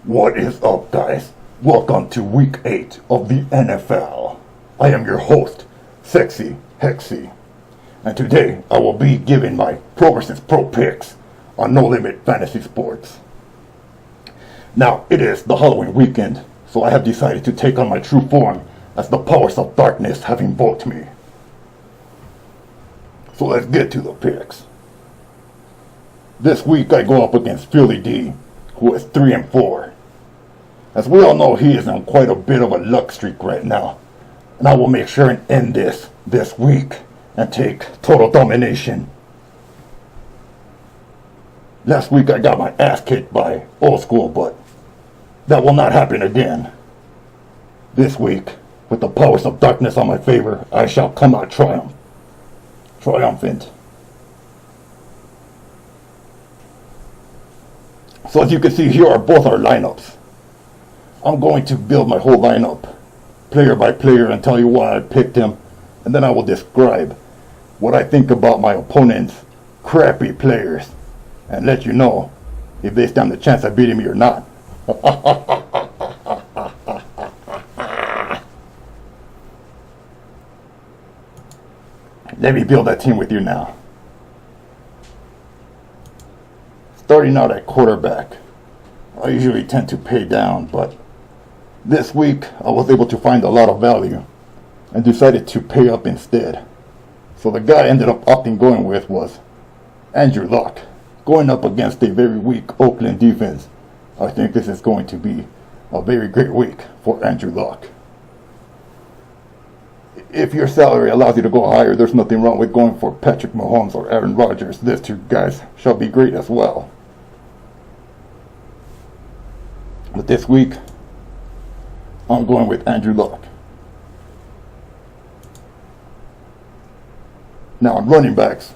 What is up, guys? Welcome to week 8 of the NFL. I am your host, Sexy Hexy, and today I will be giving my Pro vs. Pro picks on No Limit Fantasy Sports. Now, it is the Halloween weekend, so I have decided to take on my true form as the powers of darkness have invoked me. So let's get to the picks. This week I go up against Philly D, who is 3-4. As we all know, he is on quite a bit of a luck streak right now, and I will make sure and end this week and take total domination. Last week I got my ass kicked by Old School, but that will not happen again. This week, with the powers of darkness on my favor, I shall come out triumphant. So as you can see, here are both our lineups. I'm going to build my whole lineup, player by player, and tell you why I picked him, and then I will describe what I think about my opponent's crappy players, and let you know if they stand the chance of beating me or not. Let me build that team with you now. Starting out at quarterback, I usually tend to pay down, but this week I was able to find a lot of value and decided to pay up instead. So the guy I ended up going with was Andrew Luck, going up against a very weak Oakland defense. I think this is going to be a very great week for Andrew Luck. If your salary allows you to go higher, there's nothing wrong with going for Patrick Mahomes or Aaron Rodgers. These two guys shall be great as well. But this week, I'm going with Andrew Luck. Now, on running backs,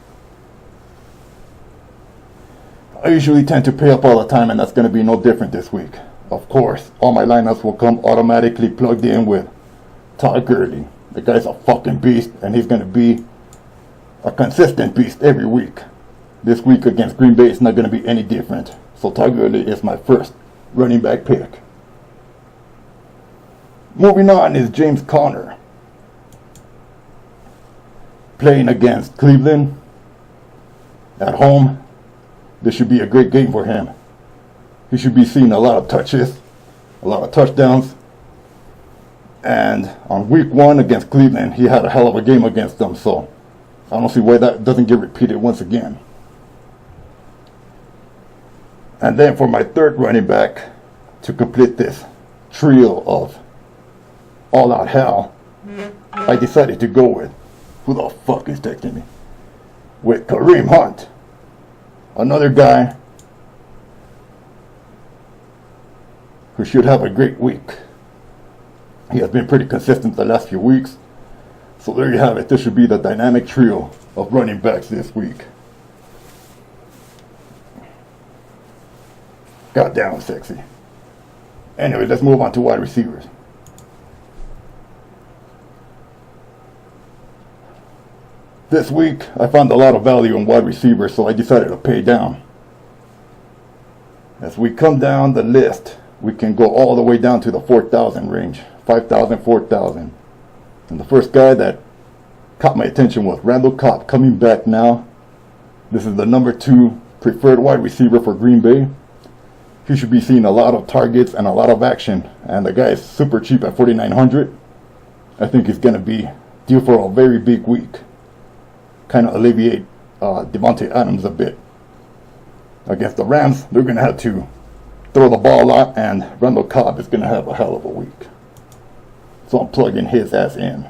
I usually tend to pay up all the time, and that's going to be no different this week. Of course, all my lineups will come automatically plugged in with Todd Gurley. The guy's a fucking beast, and he's going to be a consistent beast every week. This week against Green Bay is not going to be any different. So Todd Gurley is my first running back pick. Moving on is James Conner, playing against Cleveland at home. This should be a great game for him. He should be seeing a lot of touches, a lot of touchdowns. And on week 1 against Cleveland, he had a hell of a game against them, so I don't see why that doesn't get repeated once again. And then for my third running back, to complete this trio of all-out hell, I decided to go with, who the fuck is texting me? With Kareem Hunt. Another guy who should have a great week. He has been pretty consistent the last few weeks. So there you have it. This should be the dynamic trio of running backs this week. Goddamn sexy. Anyway, let's move on to wide receivers. This week, I found a lot of value in wide receivers, so I decided to pay down. As we come down the list, we can go all the way down to the 4,000 range. 5,000, 4,000. And the first guy that caught my attention was Randall Cobb, coming back now. This is the number 2 preferred wide receiver for Green Bay. He should be seeing a lot of targets and a lot of action. And the guy is super cheap at $4,900. I think he's going to be due for a very big week. Kind of alleviate Devontae Adams a bit. Against the Rams, they're going to have to throw the ball a lot, and Randall Cobb is going to have a hell of a week. So I'm plugging his ass in.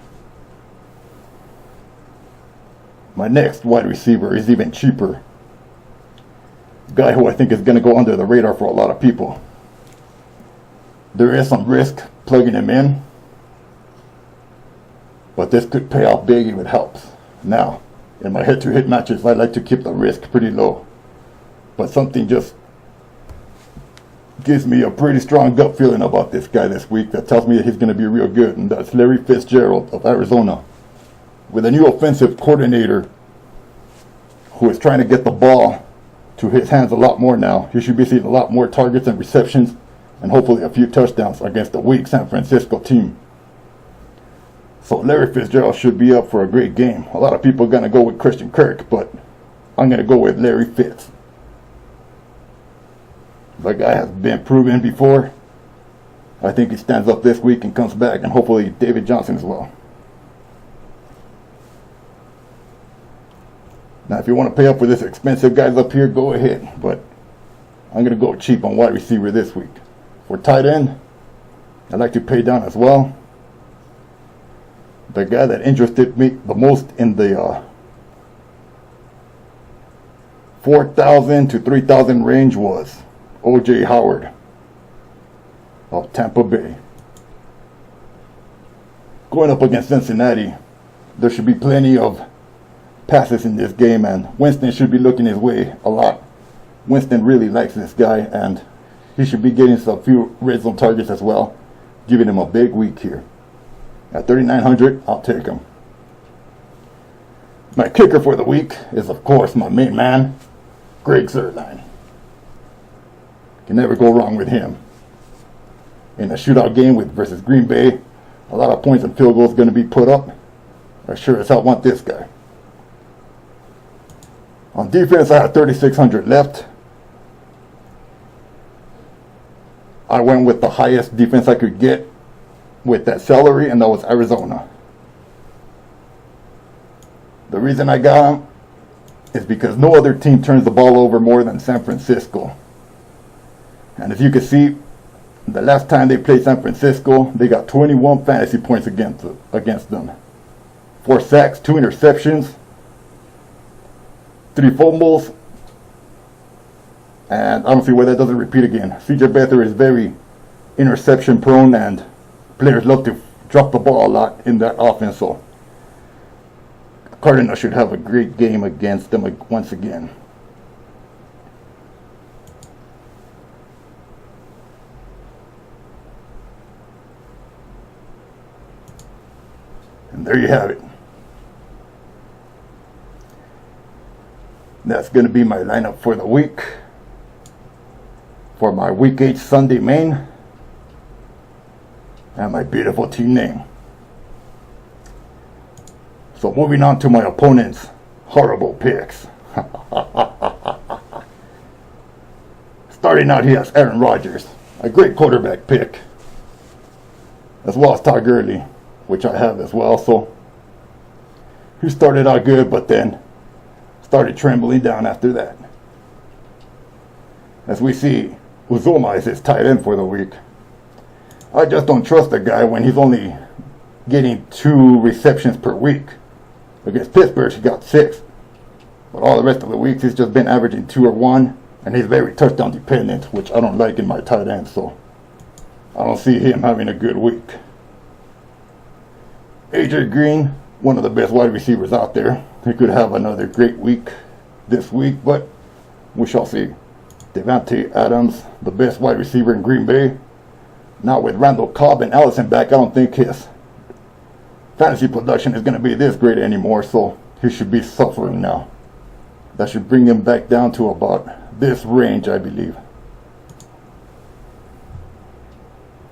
My next wide receiver is even cheaper. Guy who I think is going to go under the radar for a lot of people. There is some risk plugging him in, but this could pay off big if it helps. Now, in my head-to-head matches, I like to keep the risk pretty low, but something just gives me a pretty strong gut feeling about this guy this week that tells me that he's going to be real good, and that's Larry Fitzgerald of Arizona. With a new offensive coordinator who is trying to get the ball to his hands a lot more now, he should be seeing a lot more targets and receptions, and hopefully a few touchdowns against the weak San Francisco team. So Larry Fitzgerald should be up for a great game. A lot of people are going to go with Christian Kirk, but I'm going to go with Larry Fitz. The guy has been proven before. I think he stands up this week and comes back, and hopefully David Johnson as well. Now, if you want to pay up for this expensive guys up here, go ahead. But I'm going to go cheap on wide receiver this week. For tight end, I'd like to pay down as well. The guy that interested me the most in the 4,000 to 3,000 range was O.J. Howard of Tampa Bay. Going up against Cincinnati, there should be plenty of passes in this game, and Winston should be looking his way a lot. Winston really likes this guy, and he should be getting some few red zone targets as well, giving him a big week here. At 3,900, I'll take him. My kicker for the week is, of course, my main man, Greg Zuerlein. Can never go wrong with him. In a shootout game versus Green Bay, a lot of points and field goals going to be put up. I sure as hell want this guy. On defense, I have 3,600 left. I went with the highest defense I could get with that salary, and that was Arizona. The reason I got him is because no other team turns the ball over more than San Francisco. And as you can see, the last time they played San Francisco, they got 21 fantasy points against them. 4 sacks, 2 interceptions, 3 fumbles, and I don't see why that doesn't repeat again. CJ Beathard is very interception prone, and players love to drop the ball a lot in that offense, so Cardinals should have a great game against them once again. And there you have it. That's going to be my lineup for the week. For my Week 8 Sunday main. And my beautiful team name. So moving on to my opponent's horrible picks. Starting out, he has Aaron Rodgers, a great quarterback pick, as well as Todd Gurley, which I have as well. So he started out good, but then started trembling down after that. As we see, Uzoma is his tight end for the week. I just don't trust the guy when he's only getting 2 receptions per week. Against Pittsburgh, he got 6. But all the rest of the weeks, he's just been averaging 2 or 1. And he's very touchdown dependent, which I don't like in my tight end. So I don't see him having a good week. AJ Green, one of the best wide receivers out there. He could have another great week this week, but we shall see. Devontae Adams, the best wide receiver in Green Bay. Now with Randall Cobb and Allison back, I don't think his fantasy production is going to be this great anymore, so he should be suffering now. That should bring him back down to about this range, I believe.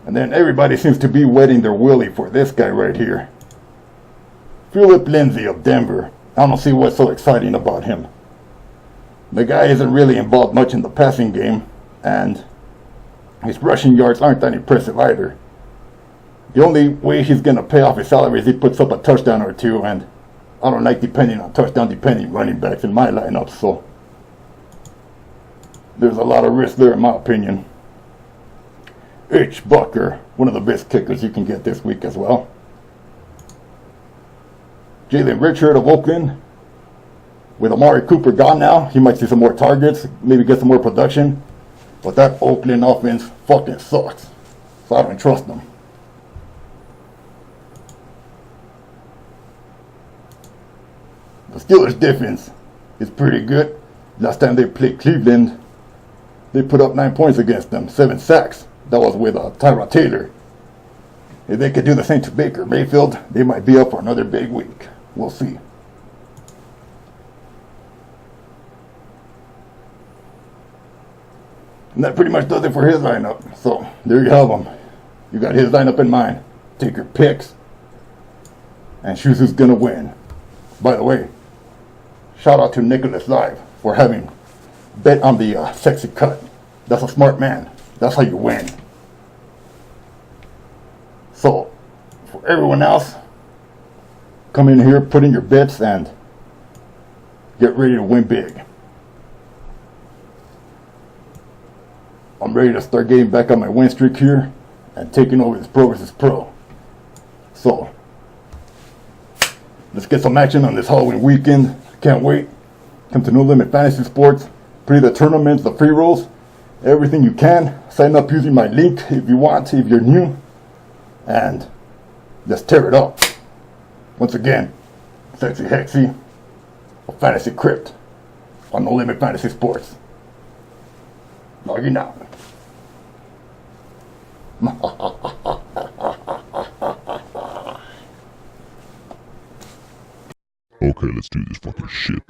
And then everybody seems to be wetting their willy for this guy right here. Philip Lindsay of Denver. I don't see what's so exciting about him. The guy isn't really involved much in the passing game, and his rushing yards aren't that impressive either. The only way he's going to pay off his salary is he puts up a touchdown or 2, and I don't like depending on touchdown-depending running backs in my lineup, so there's a lot of risk there in my opinion. H. Bucker, one of the best kickers you can get this week as well. Jalen Richard of Oakland. With Amari Cooper gone now, he might see some more targets, maybe get some more production. But that Oakland offense fucking sucks, so I don't trust them. The Steelers' defense is pretty good. Last time they played Cleveland, they put up 9 points against them, 7 sacks. That was with Tyrod Taylor. If they could do the same to Baker Mayfield, they might be up for another big week. We'll see. And that pretty much does it for his lineup. So there you have him. You got his lineup in mind. Take your picks and choose who's gonna win. By the way, shout out to Nicholas Live for having bet on the sexy cut. That's a smart man. That's how you win. So for everyone else, come in here, put in your bets, and get ready to win big. I'm ready to start getting back on my win streak here and taking over this Pro versus Pro. So let's get some action on this Halloween weekend. Can't wait. Come to No Limit Fantasy Sports. Play the tournaments, the free rolls, everything you can. Sign up using my link if you want, if you're new. And let's tear it up. Once again, Sexy Hexy of Fantasy Crypt on No Limit Fantasy Sports. Logging out. Okay, let's do this fucking shit.